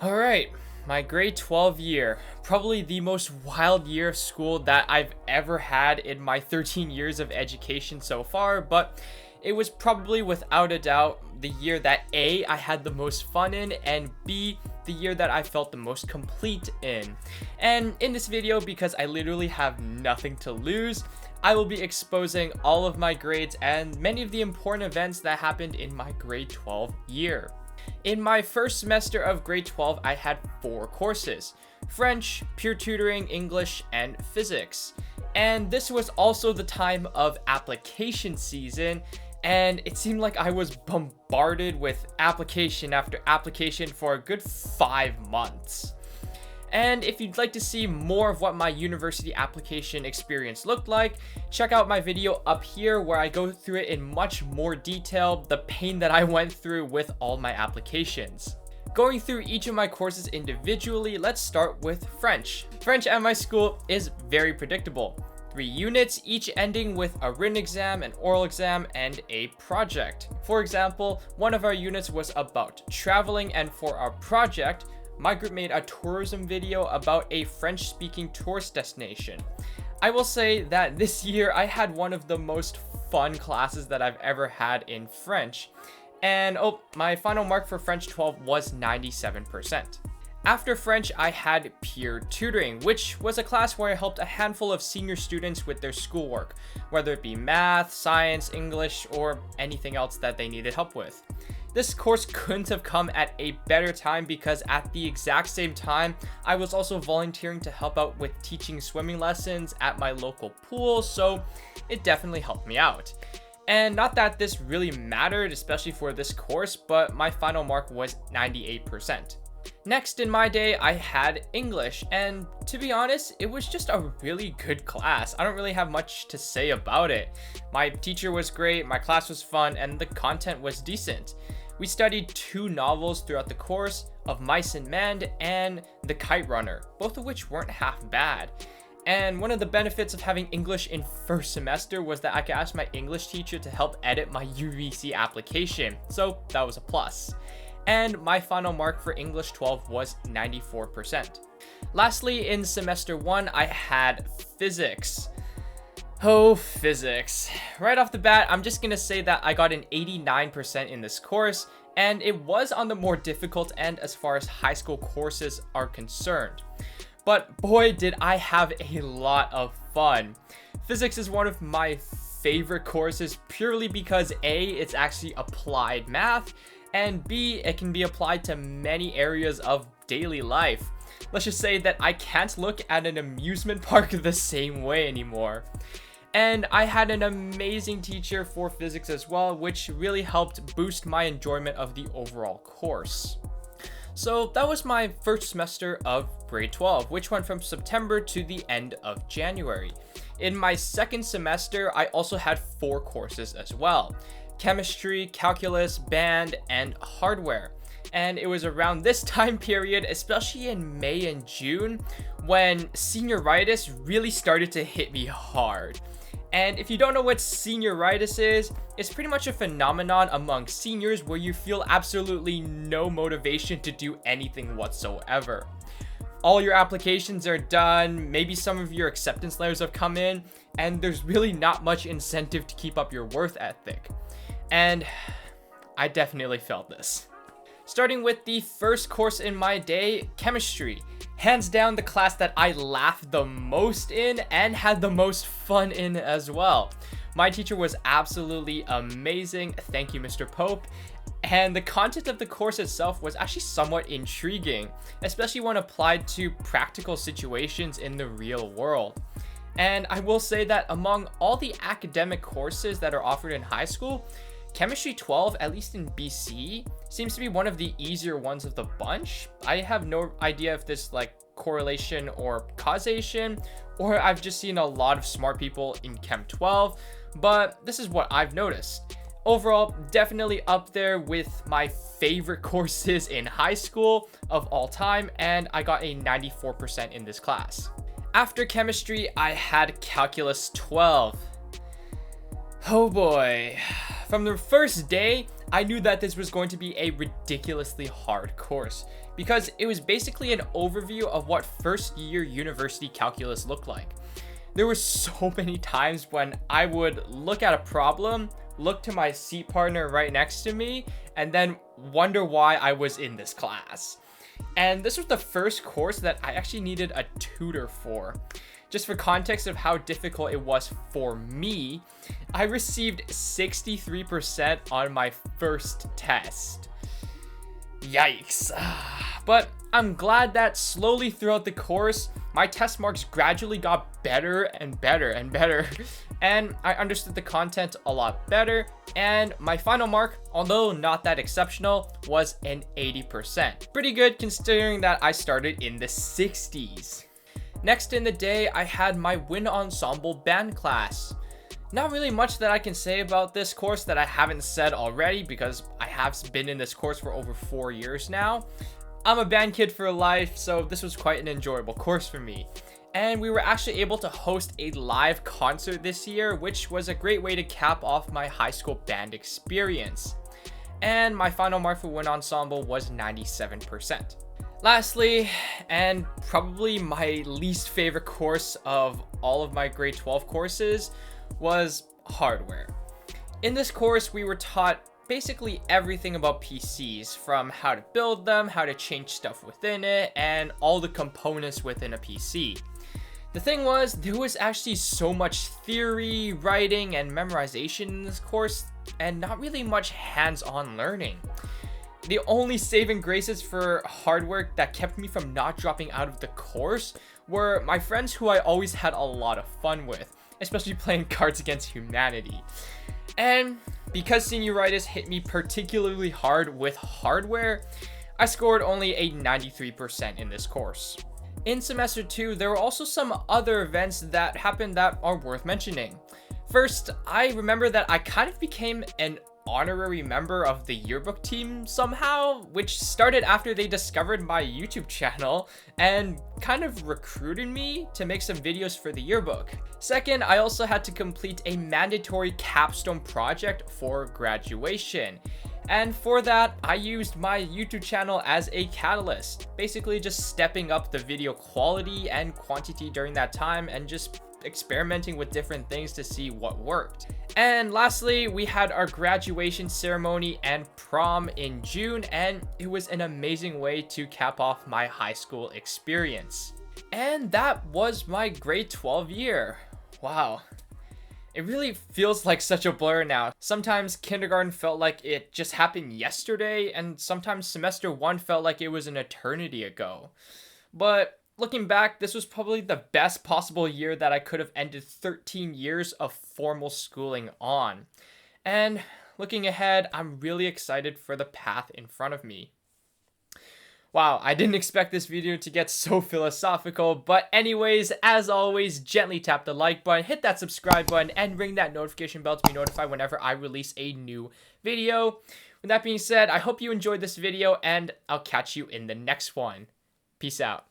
Alright, my grade 12 year. Probably the most wild year of school that I've ever had in my 13 years of education so far, but it was probably without a doubt the year that A, I had the most fun in, and B, the year that I felt the most complete in. And in this video, because I literally have nothing to lose, I will be exposing all of my grades and many of the important events that happened in my grade 12 year. In my first semester of grade 12, I had 4 courses: French, peer tutoring, English, and physics. And this was also the time of application season, and it seemed like I was bombarded with application after application for a good 5 months. And if you'd like to see more of what my university application experience looked like, check out my video up here where I go through it in much more detail, the pain that I went through with all my applications. Going through each of my courses individually, let's start with French. French at my school is very predictable. 3 units, each ending with a written exam, an oral exam, and a project. For example, one of our units was about traveling, and for our project, my group made a tourism video about a French-speaking tourist destination. I will say that this year I had one of the most fun classes that I've ever had in French. And my final mark for French 12 was 97%. After French, I had peer tutoring, which was a class where I helped a handful of senior students with their schoolwork, whether it be math, science, English, or anything else that they needed help with. This course couldn't have come at a better time because at the exact same time, I was also volunteering to help out with teaching swimming lessons at my local pool, so it definitely helped me out. And not that this really mattered, especially for this course, but my final mark was 98%. Next in my day, I had English, and to be honest, it was just a really good class. I don't really have much to say about it. My teacher was great, my class was fun, and the content was decent. We studied 2 novels throughout the course, Of Mice and Men and The Kite Runner, both of which weren't half bad. And one of the benefits of having English in first semester was that I could ask my English teacher to help edit my UVC application, so that was a plus. And my final mark for English 12 was 94%. Lastly, in semester 1, I had physics. Oh, physics. Right off the bat, I'm just gonna say that I got an 89% in this course, and it was on the more difficult end as far as high school courses are concerned. But boy, did I have a lot of fun. Physics is one of my favorite courses purely because A, it's actually applied math, and B, it can be applied to many areas of daily life. Let's just say that I can't look at an amusement park the same way anymore. And I had an amazing teacher for physics as well, which really helped boost my enjoyment of the overall course. So that was my first semester of grade 12, which went from September to the end of January. In my second semester, I also had 4 courses as well: chemistry, calculus, band, and hardware. And it was around this time period, especially in May and June, when senioritis really started to hit me hard. And if you don't know what senioritis is, it's pretty much a phenomenon among seniors where you feel absolutely no motivation to do anything whatsoever. All your applications are done, maybe some of your acceptance letters have come in, and there's really not much incentive to keep up your work ethic. And I definitely felt this. Starting with the first course in my day, chemistry. Hands down the class that I laughed the most in and had the most fun in as well. My teacher was absolutely amazing, thank you Mr. Pope, and the content of the course itself was actually somewhat intriguing, especially when applied to practical situations in the real world. And I will say that among all the academic courses that are offered in high school, Chemistry 12, at least in BC, seems to be one of the easier ones of the bunch. I have no idea if this correlation or causation, or I've just seen a lot of smart people in Chem 12, but this is what I've noticed. Overall, definitely up there with my favorite courses in high school of all time, and I got a 94% in this class. After chemistry, I had calculus 12. Oh boy. From the first day, I knew that this was going to be a ridiculously hard course because it was basically an overview of what first year university calculus looked like. There were so many times when I would look at a problem, look to my seat partner right next to me, and then wonder why I was in this class. And this was the first course that I actually needed a tutor for. Just for context of how difficult it was for me, I received 63% on my first test. Yikes. But I'm glad that slowly throughout the course, my test marks gradually got better and better and better. And I understood the content a lot better. And my final mark, although not that exceptional, was an 80%. Pretty good considering that I started in the 60s. Next in the day, I had my wind ensemble band class. Not really much that I can say about this course that I haven't said already because I have been in this course for over 4 years now. I'm a band kid for life, so this was quite an enjoyable course for me. And we were actually able to host a live concert this year, which was a great way to cap off my high school band experience. And my final mark for wind ensemble was 97%. Lastly, and probably my least favorite course of all of my grade 12 courses, was hardware. In this course, we were taught basically everything about PCs, from how to build them, how to change stuff within it, and all the components within a PC. The thing was, there was actually so much theory, writing, and memorization in this course, and not really much hands-on learning. The only saving graces for hardware that kept me from not dropping out of the course were my friends who I always had a lot of fun with, especially playing Cards Against Humanity. And because senioritis hit me particularly hard with hardware, I scored only a 93% in this course. In semester 2, there were also some other events that happened that are worth mentioning. First, I remember that I kind of became an honorary member of the yearbook team somehow, which started after they discovered my YouTube channel and kind of recruited me to make some videos for the yearbook. Second, I also had to complete a mandatory capstone project for graduation. And for that, I used my YouTube channel as a catalyst, basically just stepping up the video quality and quantity during that time and just experimenting with different things to see what worked. And lastly, we had our graduation ceremony and prom in June, and it was an amazing way to cap off my high school experience. And that was my grade 12 year. Wow. It really feels like such a blur now. Sometimes kindergarten felt like it just happened yesterday, and sometimes semester 1 felt like it was an eternity ago. But looking back, this was probably the best possible year that I could have ended 13 years of formal schooling on. And looking ahead, I'm really excited for the path in front of me. Wow, I didn't expect this video to get so philosophical, but anyways, as always, gently tap the like button, hit that subscribe button, and ring that notification bell to be notified whenever I release a new video. With that being said, I hope you enjoyed this video, and I'll catch you in the next one. Peace out.